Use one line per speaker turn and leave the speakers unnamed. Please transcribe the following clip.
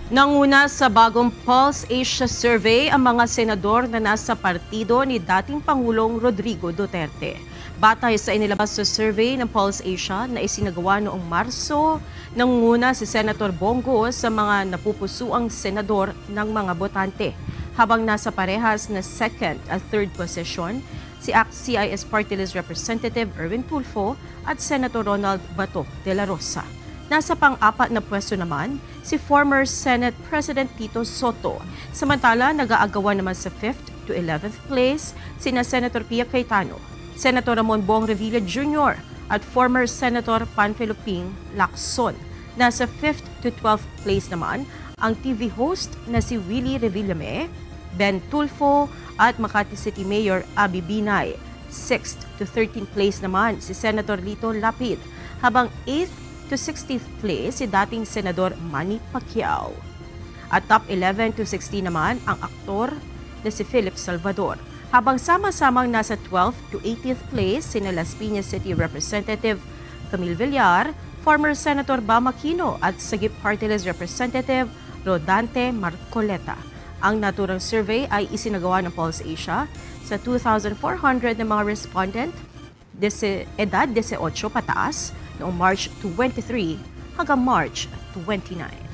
Nanguna sa bagong Pulse Asia Survey ang mga senador na nasa partido ni dating Pangulong Rodrigo Duterte. Batay sa inilabas sa survey ng Pulse Asia na isinagawa noong Marso, nanguna si Senator Bongo sa mga napupusuang senador ng mga botante, habang nasa parehas na second at third position si CIS Party List Representative Erwin Tulfo at Senator Ronald Bato de la Rosa. Nasa pang-apat na pwesto naman si former Senate President Tito Soto. Samantala, nag-aagawan naman sa 5th to 11th place sina Senator Pia Cayetano, Senator Ramon Bong Revilla Jr. at former Senator Panfilo Ping Lacson. Nasa 5th to 12th place naman ang TV host na si Willie Revillame, Ben Tulfo at Makati City Mayor Abby Binay. 6th to 13th place naman si Senator Lito Lapid, habang 8th to 16th place si dating Senador Manny Pacquiao. At top 11 to 16 naman ang aktor na si Philip Salvador, habang sama-samang nasa 12th to 18th place si Las Piñas City Representative Camille Villar, former Senator Bam Aquino at Sagip Party List Representative Rodante Marcoleta. Ang naturang survey ay isinagawa ng Pulse Asia sa 2,400 na mga respondent edad 18 pataas noong March 23 hanggang March 29.